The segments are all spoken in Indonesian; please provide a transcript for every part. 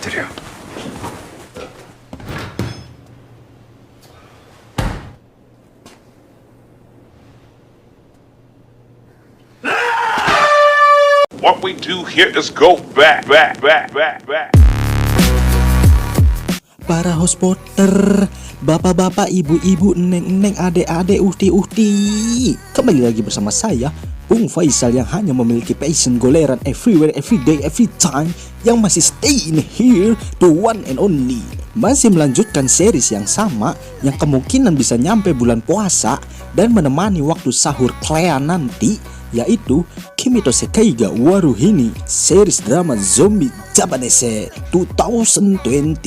ってるよ。What we do here is go back. Para hospoder, bapak-bapak, ibu-ibu, neng-neng, adek-adek, uhti-uhti. Kembali lagi bersama saya, Bung Faisal, yang hanya memiliki passion goleran everywhere, everyday, every time, yang masih stay in here, the one and only. Masih melanjutkan series yang sama, yang kemungkinan bisa nyampe bulan puasa dan menemani waktu sahur kalian nanti, yaitu Kimi to Sekai ga Waru Hini, series drama zombie Japanese 2021.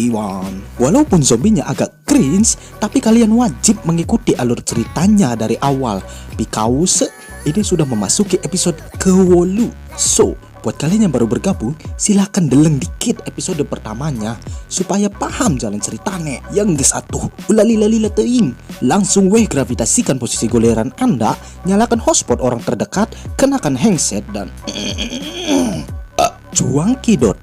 Walaupun zombinya agak cringe, tapi kalian wajib mengikuti alur ceritanya dari awal, because ini sudah memasuki episode ke-8. So, buat kalian yang baru bergabung, silahkan deleng dikit episode pertamanya supaya paham jalan ceritanya. Yang satu, ulalila teing. Langsung gravitasikan posisi goleran Anda, nyalakan hotspot orang terdekat, kenakan handset dan cuangkidot.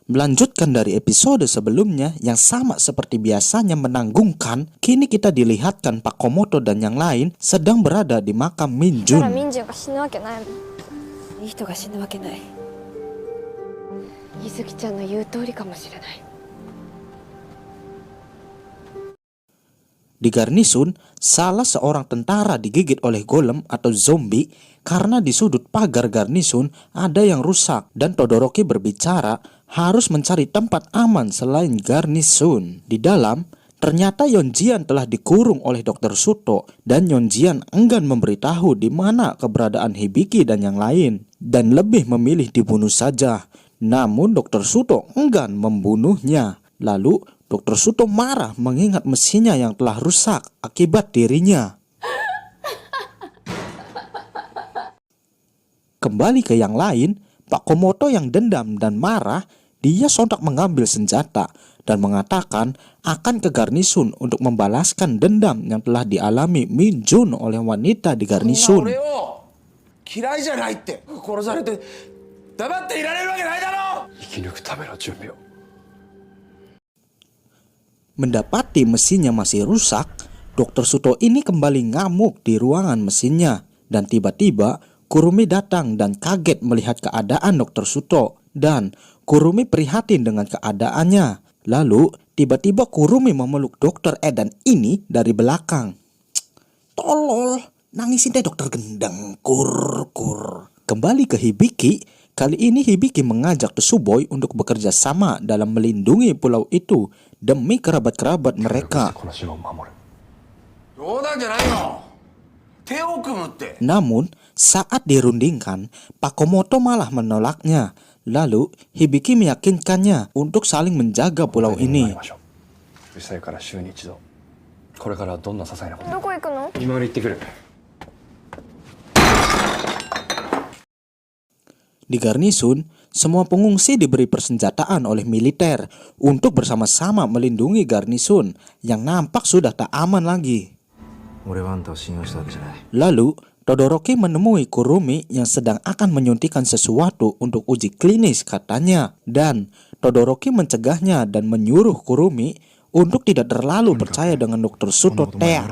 Melanjutkan dari episode sebelumnya yang sama seperti biasanya menanggungkan, kini kita dilihatkan Pak Komoto dan yang lain sedang berada di makam Minjun. Di garnisun, salah seorang tentara digigit oleh golem atau zombie karena di sudut pagar garnisun ada yang rusak dan Todoroki berbicara harus mencari tempat aman selain garnisun. Di dalam, ternyata Yonjian telah dikurung oleh Dr. Suto dan Yonjian enggan memberitahu di mana keberadaan Hibiki dan yang lain dan lebih memilih dibunuh saja. Namun Dr. Suto enggan membunuhnya. Lalu Dr. Suto marah mengingat mesinnya yang telah rusak akibat dirinya. Kembali ke yang lain, Pak Komoto yang dendam dan marah, dia sontak mengambil senjata dan mengatakan akan ke garnisun untuk membalaskan dendam yang telah dialami Minjun oleh wanita di garnisun. Mendapati mesinnya masih rusak, Dr. Suto ini kembali ngamuk di ruangan mesinnya. Dan tiba-tiba Kurumi datang dan kaget melihat keadaan Dr. Suto. Dan Kurumi prihatin dengan keadaannya. Lalu tiba-tiba Kurumi memeluk Dr. Edan ini dari belakang. Tolol, nangisin deh dokter gendang, kur. Kembali ke Hibiki. Kali ini Hibiki mengajak Tsuboi untuk bekerja sama dalam melindungi pulau itu demi kerabat-kerabat mereka. Namun, saat dirundingkan, Pak Komoto malah menolaknya. Lalu, Hibiki meyakinkannya untuk saling menjaga pulau ini. Di garnisun, semua pengungsi diberi persenjataan oleh militer untuk bersama-sama melindungi garnisun yang nampak sudah tak aman lagi. Lalu, Todoroki menemui Kurumi yang sedang akan menyuntikkan sesuatu untuk uji klinis katanya. Dan Todoroki mencegahnya dan menyuruh Kurumi untuk tidak terlalu percaya dengan Dr. Suto Tea.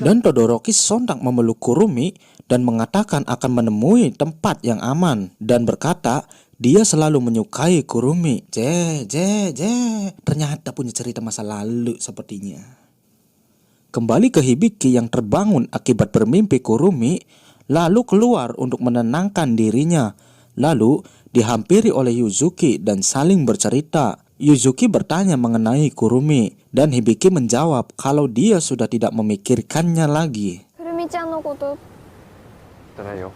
Dan Todoroki sontak memeluk Kurumi dan mengatakan akan menemui tempat yang aman dan berkata dia selalu menyukai Kurumi. Ternyata punya cerita masa lalu sepertinya. Kembali ke Hibiki yang terbangun akibat bermimpi Kurumi, lalu keluar untuk menenangkan dirinya. Lalu dihampiri oleh Yuzuki dan saling bercerita. Yuzuki bertanya mengenai Kurumi dan Hibiki menjawab kalau dia sudah tidak memikirkannya lagi. みちゃんのこと。じゃないよ。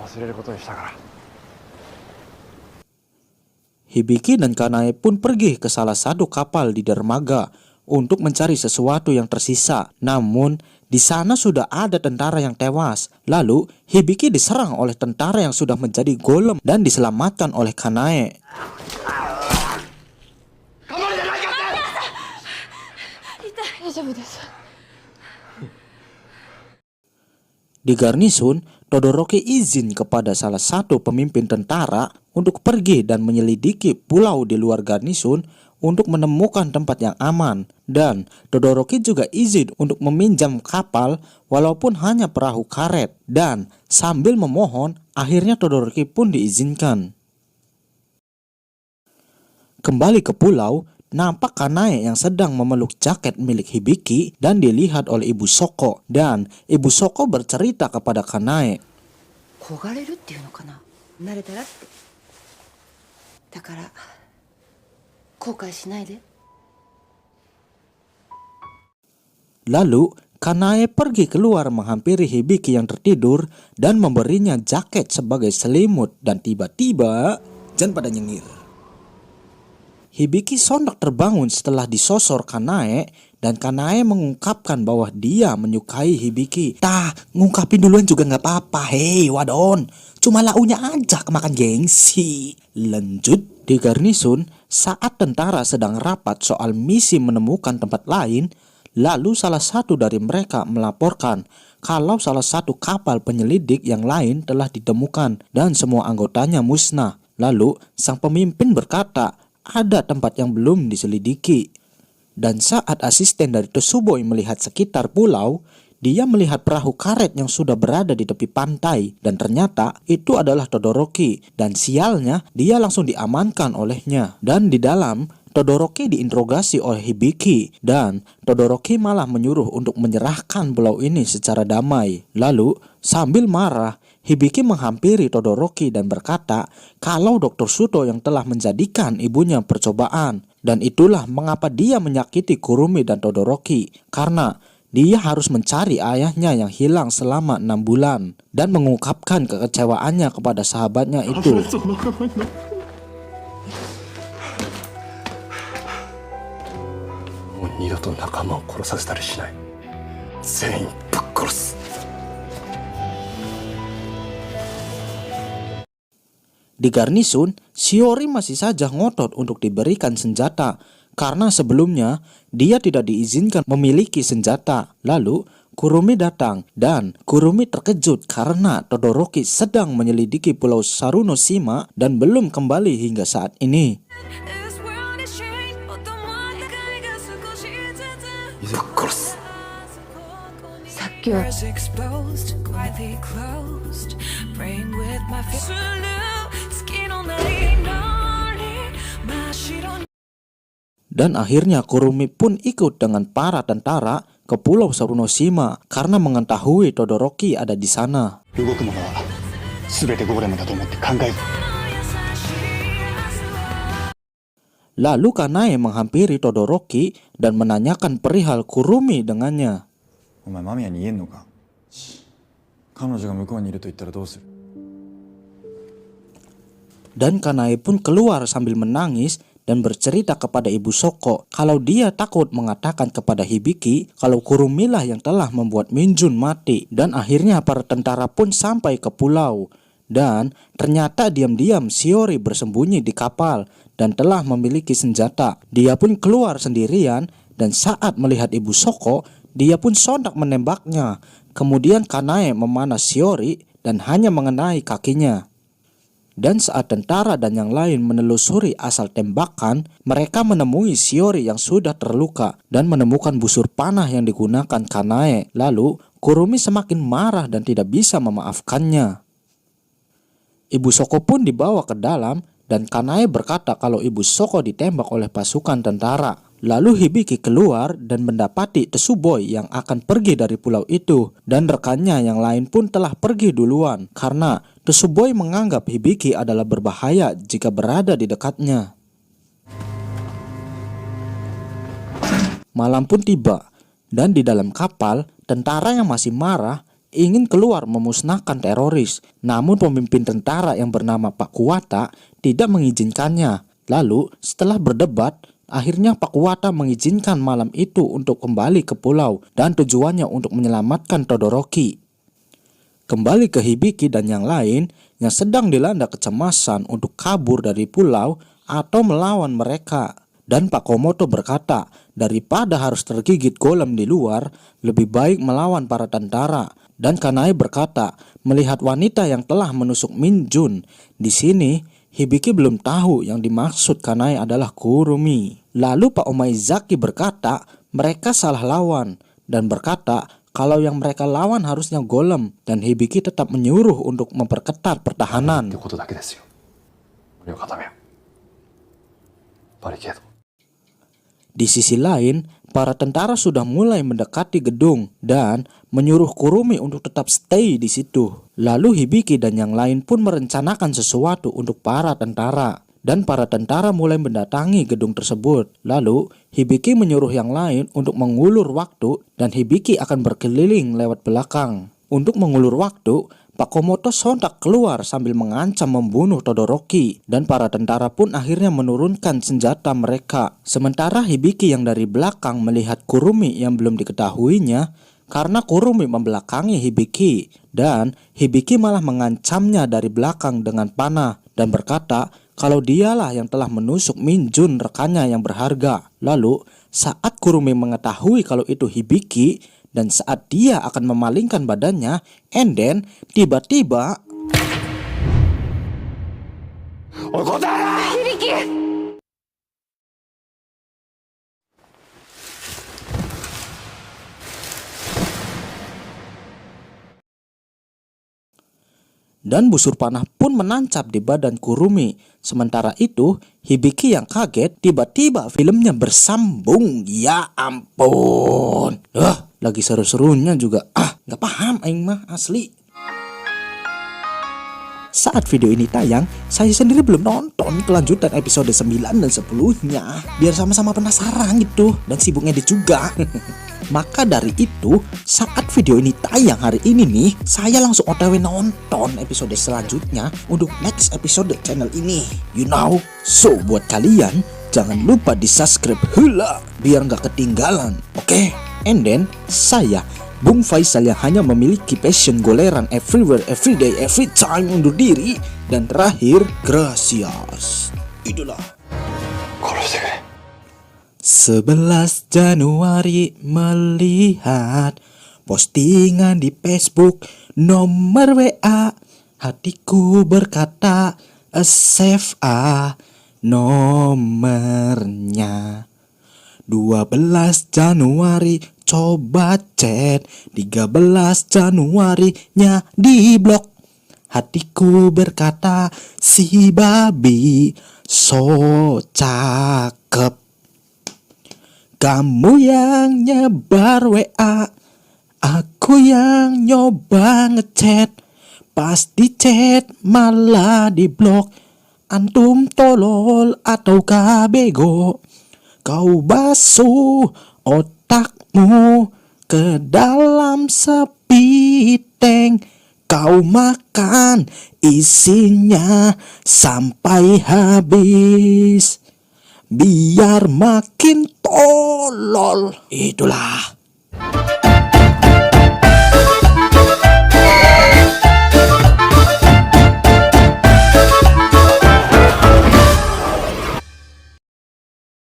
忘れることにしたから。Hibiki dan Kanae pun pergi ke salah satu kapal di dermaga untuk mencari sesuatu yang tersisa. Namun, di sana sudah ada tentara yang tewas. Lalu, Hibiki diserang oleh tentara yang sudah menjadi golem dan diselamatkan oleh Kanae. Di garnisun, Todoroki izin kepada salah satu pemimpin tentara untuk pergi dan menyelidiki pulau di luar garnisun untuk menemukan tempat yang aman. Dan Todoroki juga izin untuk meminjam kapal walaupun hanya perahu karet. Dan sambil memohon, akhirnya Todoroki pun diizinkan. Kembali ke pulau, nampak Kanae yang sedang memeluk jaket milik Hibiki dan dilihat oleh Ibu Shoko. Dan Ibu Shoko bercerita kepada Kanae. Lalu Kanae pergi keluar menghampiri Hibiki yang tertidur dan memberinya jaket sebagai selimut. Dan tiba-tiba Jan pada nyengir. Hibiki sontak terbangun setelah disosor Kanae dan Kanae mengungkapkan bahwa dia menyukai Hibiki. Tah, ngungkapin duluan juga gak apa-apa. Hei wadon, cuma launya aja kemakan gengsi. Lanjut, di garnisun saat tentara sedang rapat soal misi menemukan tempat lain, lalu salah satu dari mereka melaporkan kalau salah satu kapal penyelidik yang lain telah ditemukan dan semua anggotanya musnah. Lalu sang pemimpin berkata, ada tempat yang belum diselidiki. Dan saat asisten dari Tsuboi melihat sekitar pulau, dia melihat perahu karet yang sudah berada di tepi pantai. Dan ternyata itu adalah Todoroki. Dan sialnya dia langsung diamankan olehnya. Dan di dalam, Todoroki diinterogasi oleh Hibiki. Dan Todoroki malah menyuruh untuk menyerahkan pulau ini secara damai. Lalu sambil marah, Hibiki menghampiri Todoroki dan berkata kalau Dr. Suto yang telah menjadikan ibunya percobaan. Dan itulah mengapa dia menyakiti Kurumi dan Todoroki. Karena dia harus mencari ayahnya yang hilang selama 6 bulan. Dan mengungkapkan kekecewaannya kepada sahabatnya itu. Di garnisun, Shiori masih saja ngotot untuk diberikan senjata karena sebelumnya dia tidak diizinkan memiliki senjata. Lalu Kurumi datang dan Kurumi terkejut karena Todoroki sedang menyelidiki pulau Sarunoshima dan belum kembali hingga saat ini. Dan akhirnya Kurumi pun ikut dengan para tentara ke pulau Sarunoshima karena mengetahui Todoroki ada di sana. Lalu Kanae menghampiri Todoroki dan menanyakan perihal Kurumi dengannya. Dan Kanae pun keluar sambil menangis dan bercerita kepada Ibu Shoko kalau dia takut mengatakan kepada Hibiki kalau Kurumilah yang telah membuat Minjun mati. Dan akhirnya para tentara pun sampai ke pulau. Dan ternyata diam-diam Shiori bersembunyi di kapal dan telah memiliki senjata. Dia pun keluar sendirian dan saat melihat Ibu Shoko, dia pun sontak menembaknya. Kemudian Kanae memanah Shiori dan hanya mengenai kakinya. Dan saat tentara dan yang lain menelusuri asal tembakan, mereka menemui Shiori yang sudah terluka dan menemukan busur panah yang digunakan Kanae. Lalu Kurumi semakin marah dan tidak bisa memaafkannya. Ibu Shoko pun dibawa ke dalam dan Kanae berkata kalau Ibu Shoko ditembak oleh pasukan tentara. Lalu Hibiki keluar dan mendapati Tsuboi yang akan pergi dari pulau itu. Dan rekannya yang lain pun telah pergi duluan karena Tsuboi menganggap Hibiki adalah berbahaya jika berada di dekatnya. Malam pun tiba Dan di dalam kapal, tentara yang masih marah ingin keluar memusnahkan teroris. Namun pemimpin tentara yang bernama Pak Kuwata tidak mengizinkannya. Lalu setelah berdebat, akhirnya Pak Kuwata mengizinkan malam itu untuk kembali ke pulau dan tujuannya untuk menyelamatkan Todoroki. Kembali ke Hibiki dan yang lain yang sedang dilanda kecemasan untuk kabur dari pulau atau melawan mereka. Dan Pak Komoto berkata, daripada harus tergigit golem di luar, lebih baik melawan para tentara. Dan Kanae berkata, melihat wanita yang telah menusuk Minjun. Di sini, Hibiki belum tahu yang dimaksud Kanae adalah Kurumi. Lalu Pak Omaizaki berkata, mereka salah lawan. Dan berkata, kalau yang mereka lawan harusnya golem. Dan Hibiki tetap menyuruh untuk memperketat pertahanan. Di sisi lain, para tentara sudah mulai mendekati gedung dan menyuruh Kurumi untuk tetap stay di situ. Lalu Hibiki dan yang lain pun merencanakan sesuatu untuk para tentara. Dan para tentara mulai mendatangi gedung tersebut. Lalu Hibiki menyuruh yang lain untuk mengulur waktu dan Hibiki akan berkeliling lewat belakang. Untuk mengulur waktu, Pak Komoto sontak keluar sambil mengancam membunuh Todoroki. Dan para tentara pun akhirnya menurunkan senjata mereka. Sementara Hibiki yang dari belakang melihat Kurumi yang belum diketahuinya karena Kurumi membelakangi Hibiki. Dan Hibiki malah mengancamnya dari belakang dengan panah dan berkata kalau dialah yang telah menusuk Minjun rekannya yang berharga. Lalu saat Kurumi mengetahui kalau itu Hibiki dan saat dia akan memalingkan badannya, and then tiba-tiba dan busur panah pun menancap di badan Kurumi. Sementara itu, Hibiki yang kaget, tiba-tiba filmnya bersambung. Ya ampun. Lagi seru-serunya juga. Gak paham aing mah asli. Saat video ini tayang, saya sendiri belum nonton kelanjutan episode 9 dan 10-nya. Biar sama-sama penasaran gitu. Dan sibuk ngedit juga. Maka dari itu, saat video ini tayang hari ini nih, saya langsung OTW nonton episode selanjutnya untuk next episode channel ini. You know? So, buat kalian, jangan lupa di subscribe hula biar gak ketinggalan. Oke? And then, saya Bung Faisal yang hanya memiliki passion goleran everywhere, everyday, every time undur diri. Dan terakhir, gracias. Itulah 11 Januari melihat postingan di Facebook nomor WA. Hatiku berkata save nomornya. 12 Januari coba chat, 13 Januarinya di blok. Hatiku berkata si babi so cakep. Kamu yang nyebar WA, aku yang nyoba ngechat. Pas di chat malah di blok. Antum tolol atau bego? Kau basuh otakmu ke dalam sepiteng. Kau makan isinya sampai habis. Biar makin tolol. Itulah.